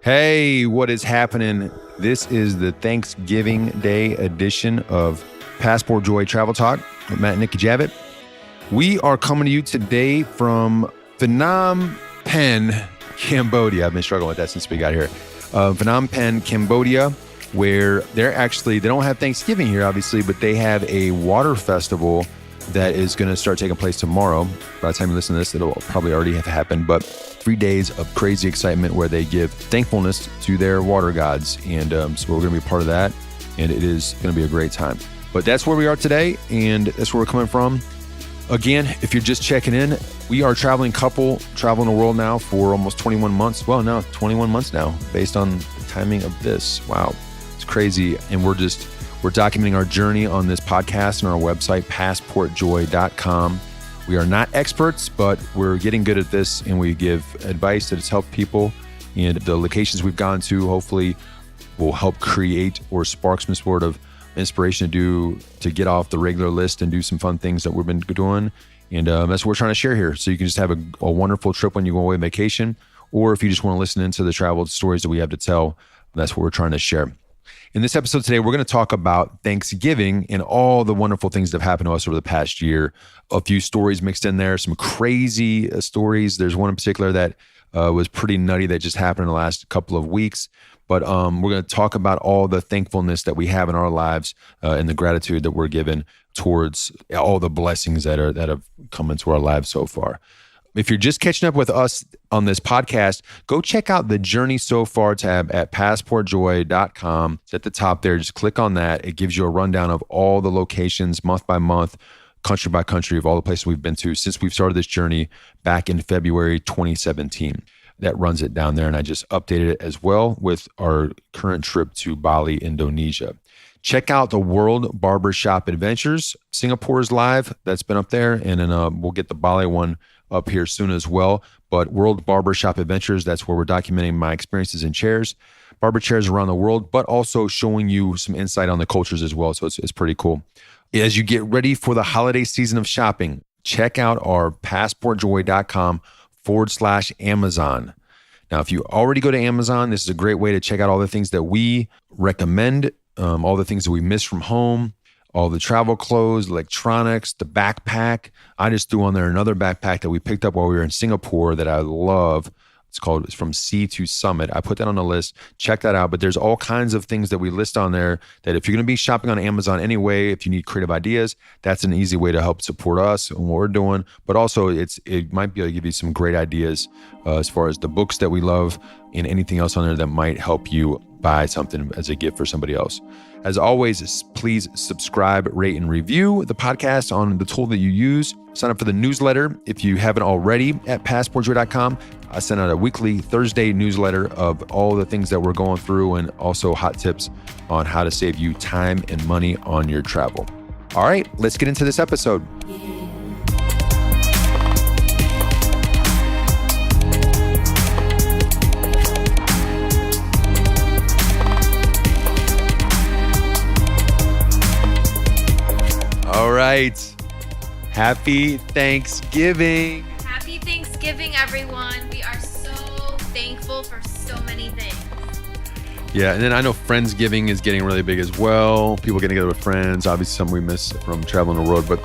Hey, what is happening? This is the Thanksgiving Day edition of Passport Joy Travel Talk with Matt and Nikki Javit. We are coming to you today from Phnom Penh, Cambodia. I've been struggling with that since we got here. Phnom Penh, Cambodia, where they don't have Thanksgiving here, obviously, but they have a water festival that is going to start taking place tomorrow. By the time you listen to this, it'll probably already have happened, but 3 days of crazy excitement where they give thankfulness to their water gods. And so we're going to be part of that, and it is going to be a great time. But that's where we are today, and that's where we're coming from. Again, if you're just checking in, we are a traveling couple, traveling the world now for almost 21 months. Well, no, 21 months now, based on the timing of this. Wow, it's crazy. And we're documenting our journey on this podcast and our website, passportjoy.com. We are not experts, but we're getting good at this, and we give advice that has helped people. And the locations we've gone to hopefully will help create or spark some sort of inspiration to get off the regular list and do some fun things that we've been doing. And that's what we're trying to share here. So you can just have a wonderful trip when you go away on vacation, or if you just want to listen into the travel stories that we have to tell, that's what we're trying to share. In this episode today, we're going to talk about Thanksgiving and all the wonderful things that have happened to us over the past year. A few stories mixed in there, some crazy stories. There's one in particular that was pretty nutty that just happened in the last couple of weeks. But we're going to talk about all the thankfulness that we have in our lives and the gratitude that we're given towards all the blessings that have come into our lives so far. If you're just catching up with us on this podcast, go check out the Journey So Far tab at passportjoy.com. It's at the top there. Just click on that. It gives you a rundown of all the locations, month by month, country by country, of all the places we've been to since we've started this journey back in February 2017. That runs it down there, and I just updated it as well with our current trip to Bali, Indonesia. Check out the World Barbershop Adventures. Singapore is live. That's been up there, and then we'll get the Bali one up here soon as well. But World Barbershop Adventures, that's where we're documenting my experiences in chairs, barber chairs around the world, but also showing you some insight on the cultures as well. So it's pretty cool. As you get ready for the holiday season of shopping, check out our passportjoy.com/Amazon. Now, if you already go to Amazon, this is a great way to check out all the things that we recommend, all the things that we miss from home, all the travel clothes, electronics, the backpack. I just threw on there another backpack that we picked up while we were in Singapore that I love. It's from Sea to Summit. I put that on the list. Check that out. But there's all kinds of things that we list on there that if you're going to be shopping on Amazon anyway, if you need creative ideas, that's an easy way to help support us and what we're doing. But also it might be able to give you some great ideas as far as the books that we love and anything else on there that might help you buy something as a gift for somebody else. As always, please subscribe, rate, and review the podcast on the tool that you use. Sign up for the newsletter if you haven't already at passportjoy.com. I send out a weekly Thursday newsletter of all the things that we're going through and also hot tips on how to save you time and money on your travel. All right, let's get into this episode. All right. Happy Thanksgiving. Happy Thanksgiving, everyone. We are so thankful for so many things. Yeah, and then I know Friendsgiving is getting really big as well. People getting together with friends, obviously something we miss from traveling the road. But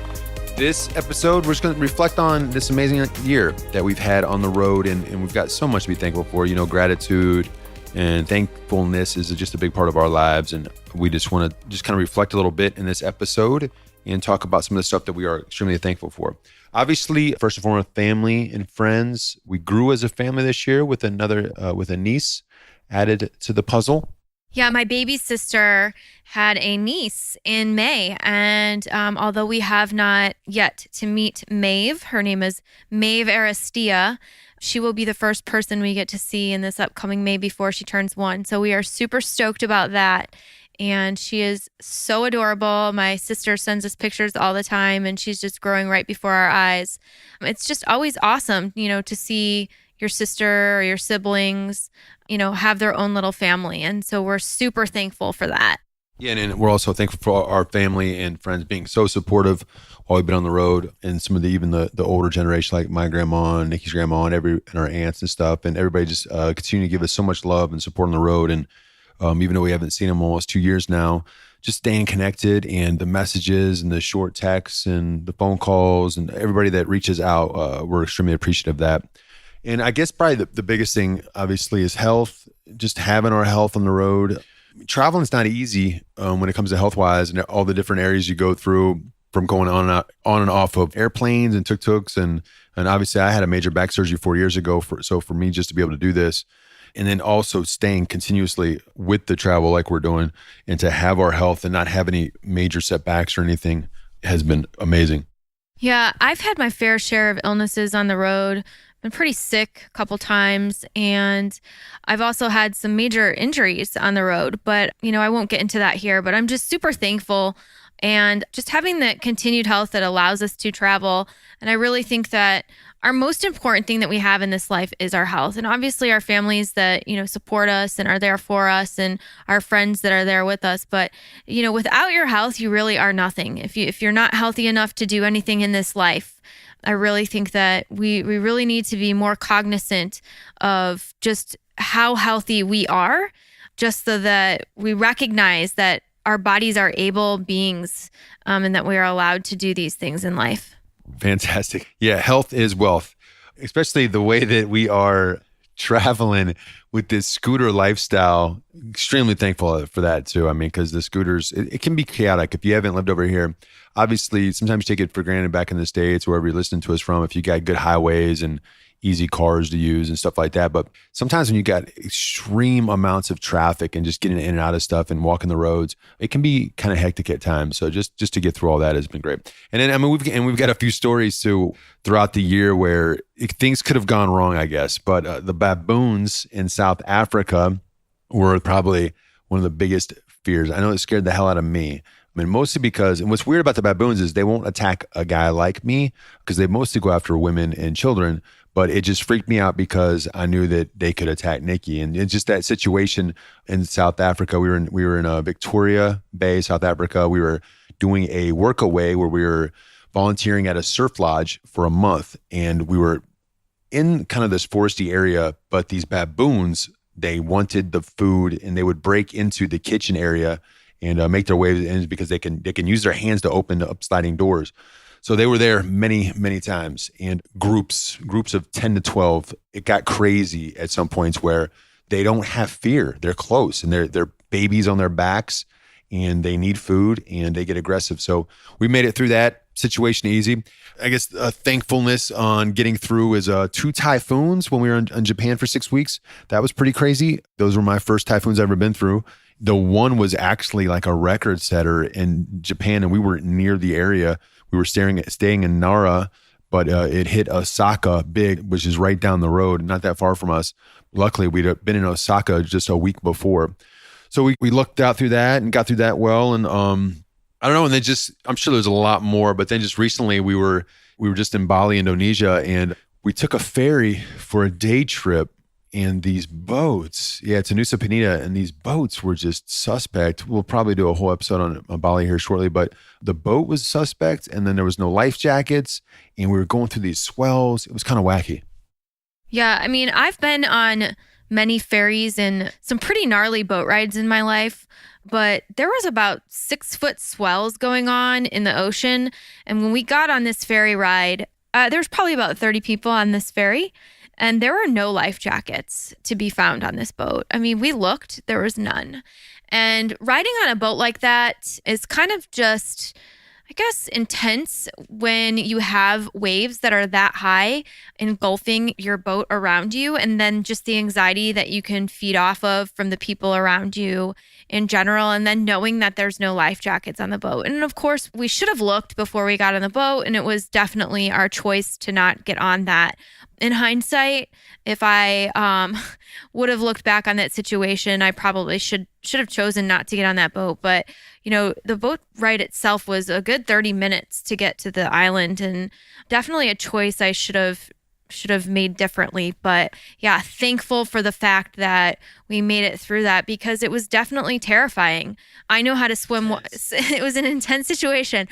this episode, we're just going to reflect on this amazing year that we've had on the road, and we've got so much to be thankful for. You know, gratitude and thankfulness is just a big part of our lives, and we just want to just kind of reflect a little bit in this episode and talk about some of the stuff that we are extremely thankful for. Obviously, first and foremost, family and friends. We grew as a family this year with a niece added to the puzzle. Yeah, my baby sister had a niece in May, and although we have not yet to meet Maeve, her name is Maeve Aristia, she will be the first person we get to see in this upcoming May before she turns 1. So we are super stoked about that. And she is so adorable. My sister sends us pictures all the time, and she's just growing right before our eyes. It's just always awesome, to see your sister or your siblings, have their own little family. And so we're super thankful for that. Yeah, and we're also thankful for our family and friends being so supportive while we've been on the road, and some of the even the older generation, like my grandma and Nikki's grandma and our aunts and stuff, and everybody just continue to give us so much love and support on the road. And even though we haven't seen them almost 2 years now, just staying connected and the messages and the short texts and the phone calls and everybody that reaches out, we're extremely appreciative of that. And I guess probably the biggest thing, obviously, is health. Just having our health on the road. Traveling is not easy when it comes to health wise and all the different areas you go through from going on and off of airplanes and tuk-tuks. And obviously I had a major back surgery 4 years ago. So for me, just to be able to do this, and then also staying continuously with the travel like we're doing, and to have our health and not have any major setbacks or anything has been amazing. Yeah, I've had my fair share of illnesses on the road. Been pretty sick a couple times, and I've also had some major injuries on the road, but I won't get into that here, but I'm just super thankful and just having that continued health that allows us to travel. And I really think that our most important thing that we have in this life is our health. And obviously our families that, support us and are there for us, and our friends that are there with us. But, without your health, you really are nothing. If you're not healthy enough to do anything in this life, I really think that we really need to be more cognizant of just how healthy we are, just so that we recognize that our bodies are able beings, and that we are allowed to do these things in life. Fantastic. Yeah, health is wealth, especially the way that we are traveling with this scooter lifestyle. Extremely thankful for that too. I mean, because the scooters, it can be chaotic if you haven't lived over here. Obviously, sometimes you take it for granted back in the States, wherever you're listening to us from, if you got good highways and easy cars to use and stuff like that. But sometimes when you got extreme amounts of traffic and just getting in and out of stuff and walking the roads, it can be kind of hectic at times. So just to get through all that has been great. And then, I mean, we've got a few stories too throughout the year where things could have gone wrong, I guess. But the baboons in South Africa were probably one of the biggest fears. I know it scared the hell out of me. I mean, mostly because, and what's weird about the baboons is they won't attack a guy like me because they mostly go after women and children. But it just freaked me out because I knew that they could attack Nikki. And it's just that situation in South Africa. We were in Victoria Bay, South Africa. We were doing a workaway where we were volunteering at a surf lodge for a month. And we were in kind of this foresty area, but these baboons, they wanted the food and they would break into the kitchen area and make their way in because they can use their hands to open up sliding doors. So they were there many, many times, and groups of 10 to 12. It got crazy at some points where they don't have fear. They're close and they're babies on their backs and they need food and they get aggressive. So we made it through that situation easy. I guess thankfulness on getting through is 2 typhoons when we were in Japan for 6 weeks. That was pretty crazy. Those were my first typhoons I've ever been through. The one was actually like a record setter in Japan, and we were near the area. We were staying in Nara, but it hit Osaka big, which is right down the road, not that far from us. Luckily, we'd been in Osaka just a week before. So we looked out through that and got through that well. And I don't know. And then I'm sure there's a lot more, but then just recently we were just in Bali, Indonesia, and we took a ferry for a day trip. And these boats, to Nusa Penida, and these boats were just suspect. We'll probably do a whole episode on Bali here shortly, but the boat was suspect, and then there was no life jackets, and we were going through these swells. It was kind of wacky. Yeah, I mean, I've been on many ferries and some pretty gnarly boat rides in my life, but there was about 6-foot swells going on in the ocean. And when we got on this ferry ride, there was probably about 30 people on this ferry. And there were no life jackets to be found on this boat. I mean, we looked, there was none. And riding on a boat like that is kind of just, I guess, intense when you have waves that are that high engulfing your boat around you, and then just the anxiety that you can feed off of from the people around you in general, and then knowing that there's no life jackets on the boat. And of course, we should have looked before we got on the boat, and it was definitely our choice to not get on that. In hindsight, if I would have looked back on that situation, I probably should have chosen not to get on that boat. But, the boat ride itself was a good 30 minutes to get to the island, and definitely a choice I should have should have made differently. But yeah, thankful for the fact that we made it through that, because it was definitely terrifying. I know how to swim. It was an intense situation.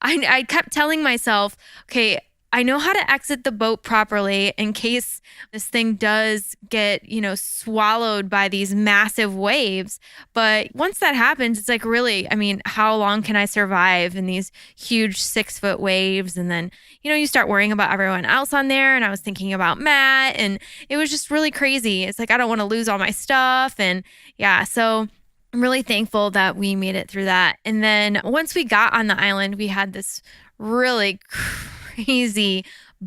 I kept telling myself, okay, I know how to exit the boat properly in case this thing does get, swallowed by these massive waves. But once that happens, it's like, really, I mean, how long can I survive in these huge 6-foot waves? And then, you start worrying about everyone else on there. And I was thinking about Matt, and it was just really crazy. It's like, I don't want to lose all my stuff. And yeah, so I'm really thankful that we made it through that. And then once we got on the island, we had this really crazy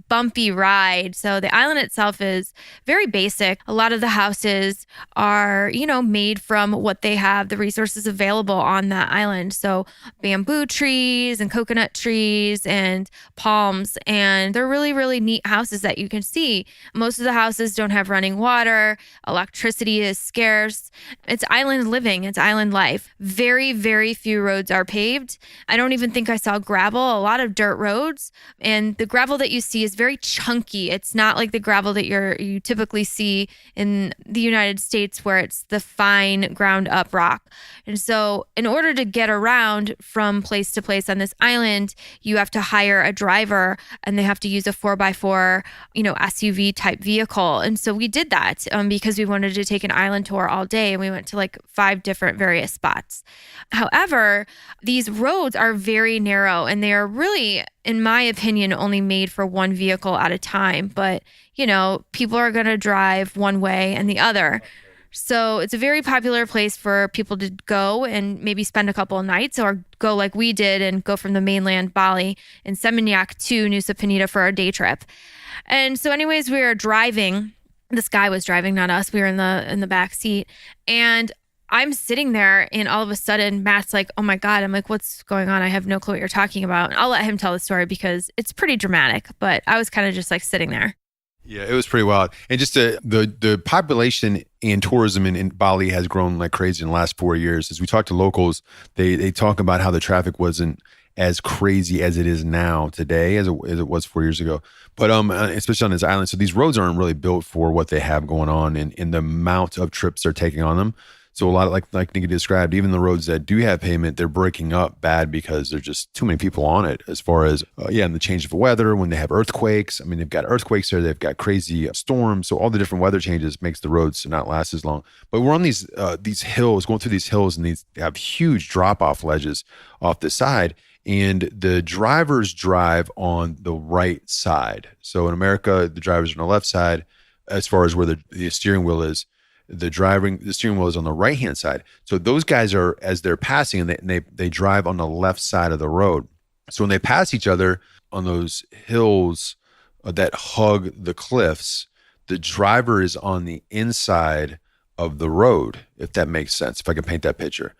bumpy ride. So the island itself is very basic. A lot of the houses are, made from what they have, the resources available on that island. So bamboo trees and coconut trees and palms. And they're really, really neat houses that you can see. Most of the houses don't have running water. Electricity is scarce. It's island living. It's island life. Very, very few roads are paved. I don't even think I saw gravel, a lot of dirt roads. And the gravel that you see is very chunky. It's not like the gravel that you typically see in the United States, where it's the fine ground up rock. And so in order to get around from place to place on this island, you have to hire a driver, and they have to use a 4x4, SUV type vehicle. And so we did that because we wanted to take an island tour all day, and we went to like 5 different various spots. However, these roads are very narrow, and they are really, in my opinion, only made for one vehicle at a time. But, people are going to drive one way and the other. So it's a very popular place for people to go and maybe spend a couple of nights, or go like we did and go from the mainland Bali and Seminyak to Nusa Penida for our day trip. And so anyways, we were driving. This guy was driving, not us. We were in the back seat. And I'm sitting there, and all of a sudden Matt's like, oh my God. I'm like, what's going on? I have no clue what you're talking about. And I'll let him tell the story because it's pretty dramatic, but I was kind of just like sitting there. Yeah, it was pretty wild. And just the population and tourism in Bali has grown like crazy in the last 4 years. As we talk to locals, they talk about how the traffic wasn't as crazy as it is now today as it was 4 years ago. But especially on this island. So these roads aren't really built for what they have going on and the amount of trips they're taking on them. So a lot of, like Nikki described, even the roads that do have pavement, they're breaking up bad because there's just too many people on it, as far as, and the change of weather, when they have earthquakes. I mean, they've got earthquakes there, they've got crazy storms. So all the different weather changes makes the roads not last as long. But we're on these hills, going through these hills, and these have huge drop-off ledges off the side. And the drivers drive on the right side. So in America, the drivers are on the left side, as far as where the steering wheel is. The steering wheel is on the right hand side. So those guys are, as they're passing, and they drive on the left side of the road. So when they pass each other on those hills that hug the cliffs, the driver is on the inside of the road, if that makes sense, if I can paint that picture.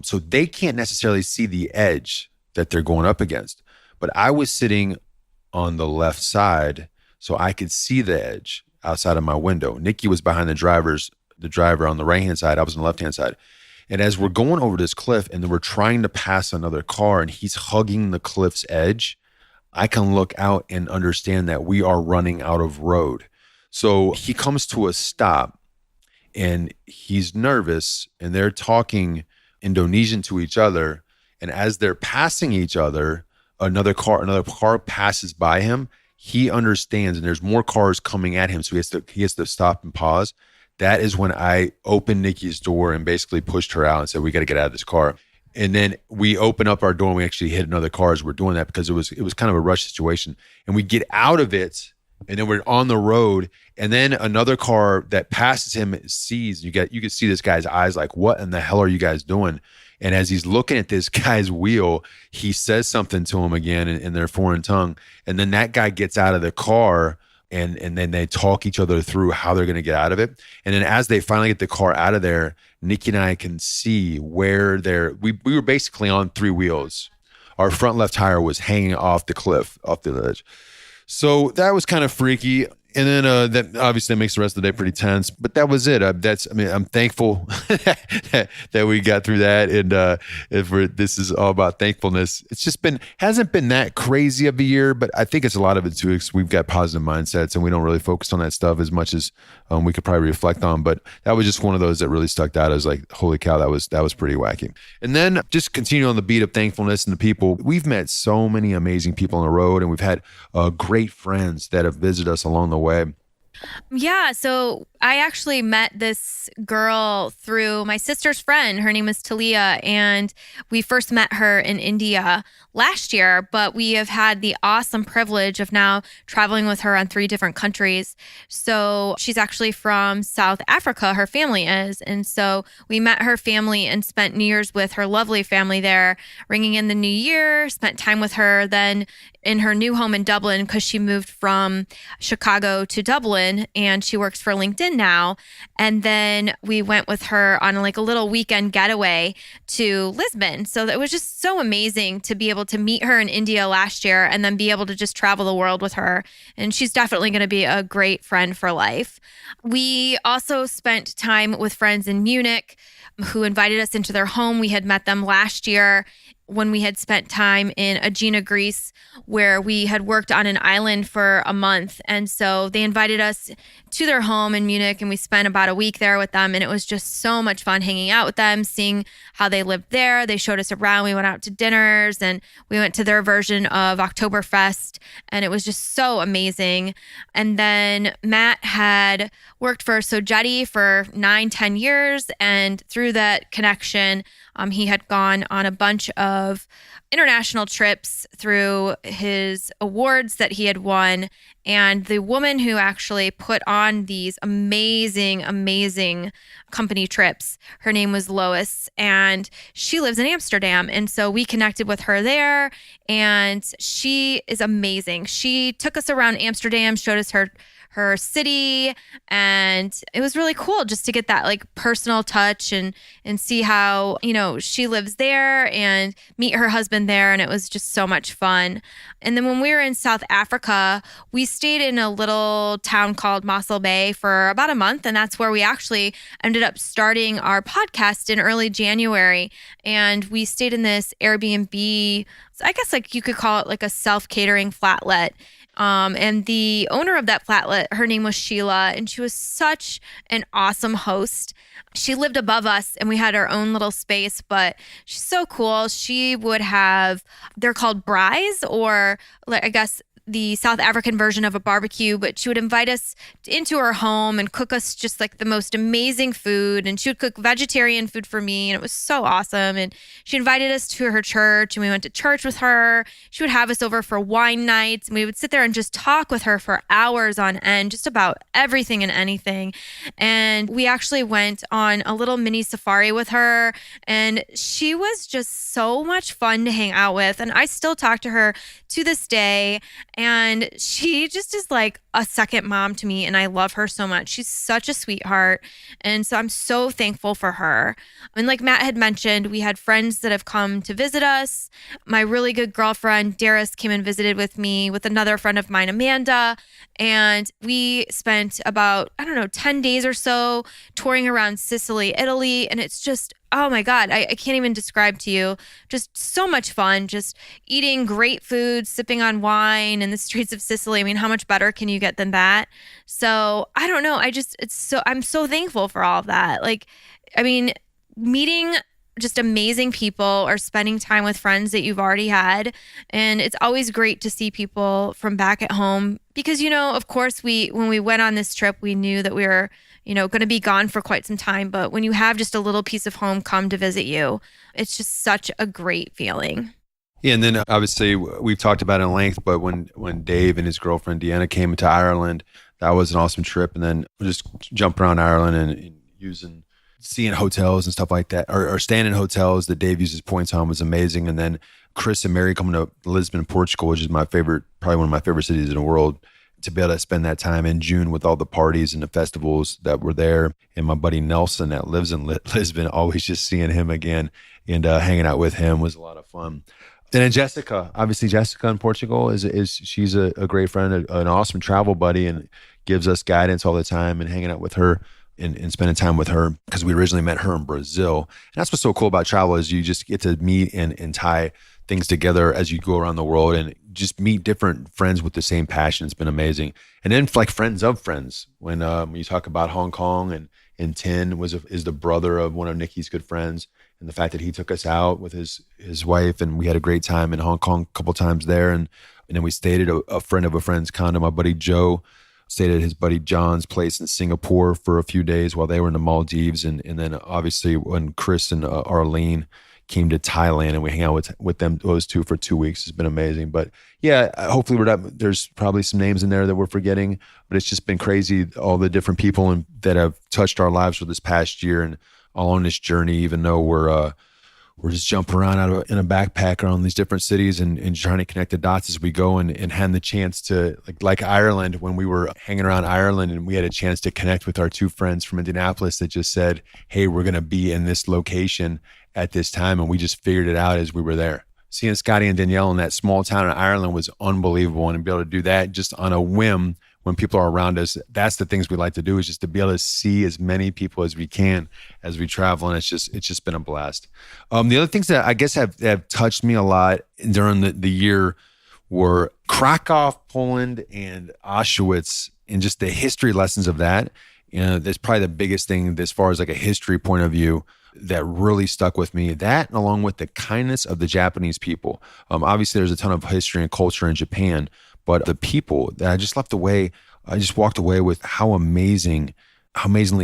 So they can't necessarily see the edge that they're going up against. But I was sitting on the left side, so I could see the edge outside of my window. Nikki was behind the driver on the right-hand side. I was on the left-hand side. And as we're going over this cliff and then we're trying to pass another car and he's hugging the cliff's edge, I can look out and understand that we are running out of road. So he comes to a stop and he's nervous, and they're talking Indonesian to each other. And as they're passing each other, another car passes by him. He understands, and there's more cars coming at him. So he has to stop and pause. That is when I opened Nikki's door and basically pushed her out and said, we got to get out of this car. And then we open up our door and we actually hit another car as we're doing that, because it was kind of a rush situation. And we get out of it, and then we're on the road, and then another car that passes him sees, you can see this guy's eyes like, what in the hell are you guys doing? And as he's looking at this guy's wheel, he says something to him again in their foreign tongue. And then that guy gets out of the car, and then they talk each other through how they're going to get out of it. And then as they finally get the car out of there, Nikki and I can see where we were basically on 3 wheels. Our front left tire was hanging off the cliff, off the ledge. So that was kind of freaky. And then that obviously makes the rest of the day pretty tense, but that was it. I'm thankful that we got through that. And this is all about thankfulness. It's just hasn't been that crazy of a year, but I think it's a lot of it too. We've got positive mindsets and we don't really focus on that stuff as much as we could probably reflect on. But that was just one of those that really stuck out. I was like, holy cow, that was pretty wacky. And then just continue on the beat of thankfulness and the people. We've met so many amazing people on the road, and we've had great friends that have visited us along the way. Yeah, so I actually met this girl through my sister's friend. Her name is Talia, and we first met her in India last year, but we have had the awesome privilege of now traveling with her on 3 different countries. So she's actually from South Africa, her family is. And so we met her family and spent New Year's with her lovely family there, ringing in the new year, spent time with her then in her new home in Dublin because she moved from Chicago to Dublin and she works for LinkedIn now. And then we went with her on like a little weekend getaway to Lisbon. So that was just so amazing to be able to meet her in India last year and then be able to just travel the world with her. And she's definitely going to be a great friend for life. We also spent time with friends in Munich who invited us into their home. We had met them last year when we had spent time in Aegina, Greece, where we had worked on an island for a month. And so they invited us to their home in Munich, and we spent about a week there with them. And it was just so much fun hanging out with them, seeing how they lived there. They showed us around. We went out to dinners, and we went to their version of Oktoberfest, and it was just so amazing. And then Matt had worked for Sogeti for 9-10 years, and through that connection, he had gone on a bunch of international trips through his awards that he had won. And the woman who actually put on these amazing, amazing company trips, her name was Lois, and she lives in Amsterdam. And so we connected with her there, and she is amazing. She took us around Amsterdam, showed us her city, and it was really cool just to get that like personal touch and see how, you know, she lives there and meet her husband there, and it was just so much fun. And then when we were in South Africa, we stayed in a little town called Mossel Bay for about a month, and that's where we actually ended up starting our podcast in early January. And we stayed in this Airbnb, I guess like you could call it like a self-catering flatlet. And the owner of that flatlet, her name was Sheila, and she was such an awesome host. She lived above us and we had our own little space, but she's so cool. She would have, they're called braais, or I guess the South African version of a barbecue, but she would invite us into her home and cook us just like the most amazing food. And she would cook vegetarian food for me, and it was so awesome. And she invited us to her church, and we went to church with her. She would have us over for wine nights, and we would sit there and just talk with her for hours on end, just about everything and anything. And we actually went on a little mini safari with her, and she was just so much fun to hang out with. And I still talk to her to this day. And she just is like a second mom to me, and I love her so much. She's such a sweetheart. And so I'm so thankful for her. And like Matt had mentioned, we had friends that have come to visit us. My really good girlfriend, Darius, came and visited with me with another friend of mine, Amanda. And we spent about, 10 days or so touring around Sicily, Italy. And it's just, oh my God, I can't even describe to you. Just so much fun, just eating great food, sipping on wine in the streets of Sicily. I mean, how much better can you get than that? So I don't know. I'm so thankful for all of that. Like, I mean, meeting just amazing people or spending time with friends that you've already had. And it's always great to see people from back at home because, of course, when we went on this trip, we knew that we were going to be gone for quite some time. But when you have just a little piece of home come to visit you, it's just such a great feeling. Yeah, and then obviously we've talked about it in length, but when Dave and his girlfriend Deanna came to Ireland, that was an awesome trip. And then we just jumped around Ireland and seeing hotels and stuff like that, or staying in hotels that Dave uses points on was amazing. And then Chris and Mary coming to Lisbon, Portugal, which is probably one of my favorite cities in the world, to be able to spend that time in June with all the parties and the festivals that were there. And my buddy Nelson that lives in Lisbon, always just seeing him again and hanging out with him was a lot of fun. And then Jessica in Portugal she's a great friend, an awesome travel buddy, and gives us guidance all the time, and hanging out with her and spending time with her, because we originally met her in Brazil. And that's what's so cool about travel, is you just get to meet and tie things together as you go around the world and just meet different friends with the same passion. It's been amazing. And then like friends of friends, when you talk about Hong Kong, and Tin is the brother of one of Nikki's good friends. And the fact that he took us out with his wife, and we had a great time in Hong Kong a couple times there. And then we stayed at a friend of a friend's condo. My buddy Joe stayed at his buddy John's place in Singapore for a few days while they were in the Maldives. And then obviously when Chris and Arlene came to Thailand, and we hang out with them, those two, for 2 weeks. It's been amazing. But yeah, hopefully there's probably some names in there that we're forgetting, but it's just been crazy, all the different people that have touched our lives for this past year, and all on this journey, even though we're just jumping around in a backpack around these different cities and trying to connect the dots as we go, and had the chance to, like Ireland, when we were hanging around Ireland and we had a chance to connect with our two friends from Indianapolis that just said, hey, we're going to be in this location at this time. And we just figured it out as we were there. Seeing Scotty and Danielle in that small town in Ireland was unbelievable. And to be able to do that just on a whim when people are around us, that's the things we like to do, is just to be able to see as many people as we can as we travel. And it's just been a blast. The other things that I guess have touched me a lot during the year were Krakow, Poland, and Auschwitz, and just the history lessons of that. You know, that's probably the biggest thing as far as like a history point of view that really stuck with me. That, along with the kindness of the Japanese people. Obviously, there's a ton of history and culture in Japan, but the people that I just walked away with how amazingly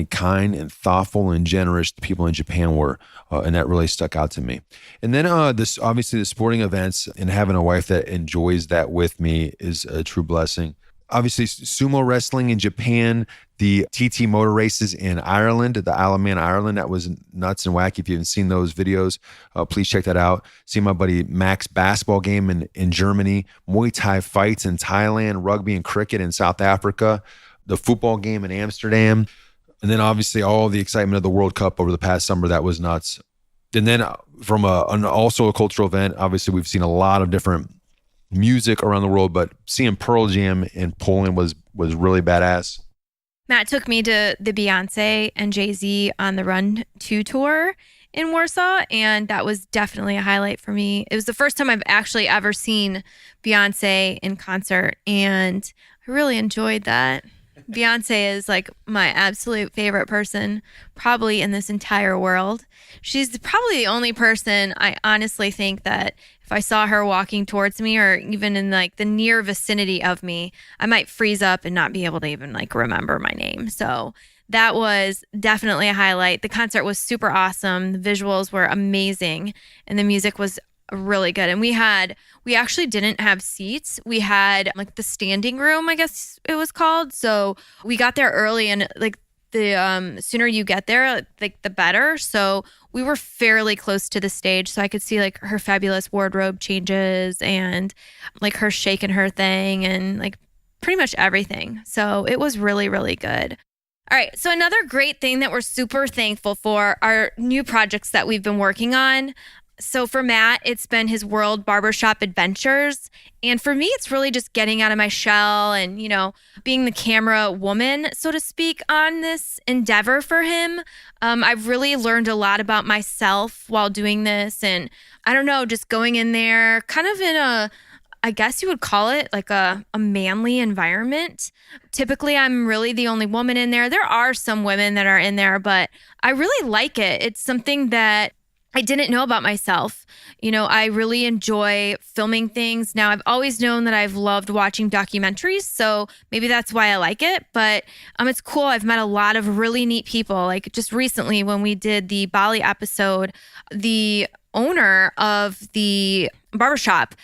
kind and thoughtful and generous the people in Japan were. And that really stuck out to me. And then obviously the sporting events, and having a wife that enjoys that with me is a true blessing. Obviously, sumo wrestling in Japan, the TT motor races in Ireland, the Isle of Man, Ireland, that was nuts and wacky. If you haven't seen those videos, please check that out. See my buddy Max basketball game in Germany, Muay Thai fights in Thailand, rugby and cricket in South Africa, the football game in Amsterdam, and then obviously all the excitement of the World Cup over the past summer. That was nuts. And then from also a cultural event, obviously we've seen a lot of different music around the world, but seeing Pearl Jam in Poland was really badass. Matt took me to the Beyonce and Jay-Z on the Run 2 tour in Warsaw, and that was definitely a highlight for me. It was the first time I've actually ever seen Beyonce in concert, and I really enjoyed that. Beyonce is like my absolute favorite person probably in this entire world. She's probably the only person I honestly think that if I saw her walking towards me, or even in like the near vicinity of me, I might freeze up and not be able to even like remember my name. So that was definitely a highlight. The concert was super awesome. The visuals were amazing, and the music was really good. And we actually didn't have seats. We had like the standing room, I guess it was called. So we got there early, and like the sooner you get there, like the better. So we were fairly close to the stage, so I could see like her fabulous wardrobe changes and like her shaking her thing and like pretty much everything. So it was really, really good. All right. So another great thing that we're super thankful for are new projects that we've been working on. So for Matt, it's been his World Barbershop Adventures. And for me, it's really just getting out of my shell and, you know, being the camera woman, so to speak, on this endeavor for him. I've really learned a lot about myself while doing this. And I don't know, just going in there kind of in I guess you would call it like a manly environment. Typically, I'm really the only woman in there. There are some women that are in there, but I really like it. It's something that I didn't know about myself. You know, I really enjoy filming things. Now, I've always known that I've loved watching documentaries, so maybe that's why I like it. But it's cool. I've met a lot of really neat people. Like just recently when we did the Bali episode, the owner of the barbershop,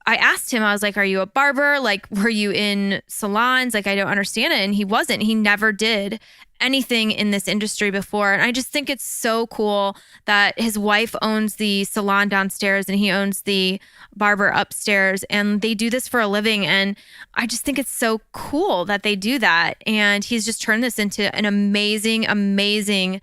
I asked him, I was like, are you a barber? Like, were you in salons? Like, I don't understand it. And he wasn't. He never did anything in this industry before. And I just think it's so cool that his wife owns the salon downstairs and he owns the barber upstairs, and they do this for a living. And I just think it's so cool that they do that. And he's just turned this into an amazing, amazing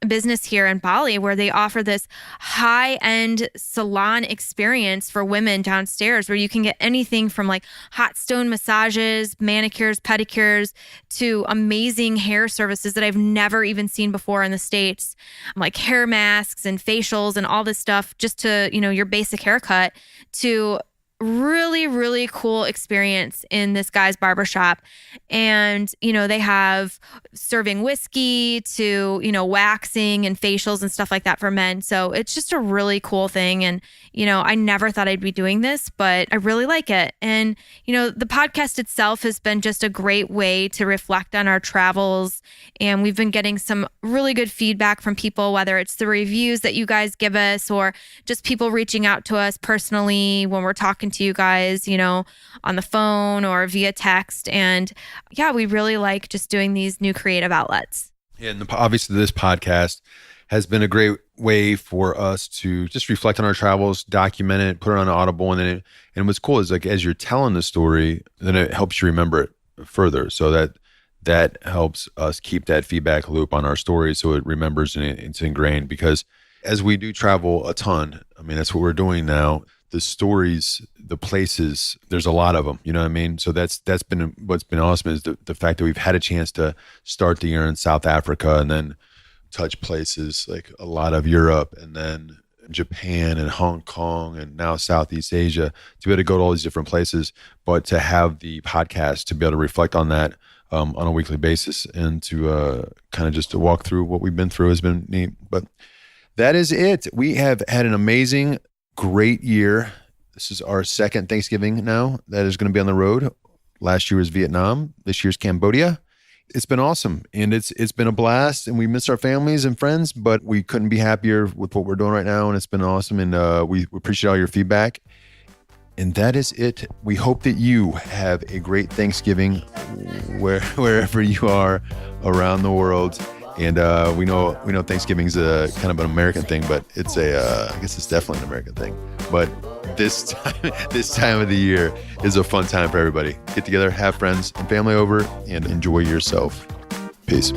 business here in Bali where they offer this high-end salon experience for women downstairs where you can get anything from like hot stone massages, manicures, pedicures to amazing hair services that I've never even seen before in the States, like hair masks and facials and all this stuff just to, your basic haircut, to really, really cool experience in this guy's barbershop. And, they have serving whiskey to, waxing and facials and stuff like that for men. So it's just a really cool thing. And, I never thought I'd be doing this, but I really like it. And, the podcast itself has been just a great way to reflect on our travels. And we've been getting some really good feedback from people, whether it's the reviews that you guys give us or just people reaching out to us personally when we're talking to you guys, on the phone or via text. And yeah, we really like just doing these new creative outlets. Yeah, and obviously this podcast has been a great way for us to just reflect on our travels, document it, put it on Audible. And what's cool is like, as you're telling the story, then it helps you remember it further. So that helps us keep that feedback loop on our stories. So it remembers and it's ingrained, because as we do travel a ton, I mean, that's what we're doing now. The stories, the places, there's a lot of them, you know what I mean? So that's been what's been awesome is the fact that we've had a chance to start the year in South Africa and then touch places like a lot of Europe and then Japan and Hong Kong and now Southeast Asia, to be able to go to all these different places, but to have the podcast to be able to reflect on that on a weekly basis and to kind of just to walk through what we've been through has been neat. But that is it. We have had an amazing, great year. This is our second Thanksgiving now that is going to be on the road. Last year was Vietnam. This year's Cambodia. It's been awesome, and it's been a blast, and we miss our families and friends, but we couldn't be happier with what we're doing right now, and it's been awesome, and we appreciate all your feedback. And that is it. We hope that you have a great Thanksgiving wherever you are around the world. And we know Thanksgiving's a kind of an American thing, but it's I guess it's definitely an American thing. But this time of the year is a fun time for everybody. Get together, have friends and family over, and enjoy yourself. Peace.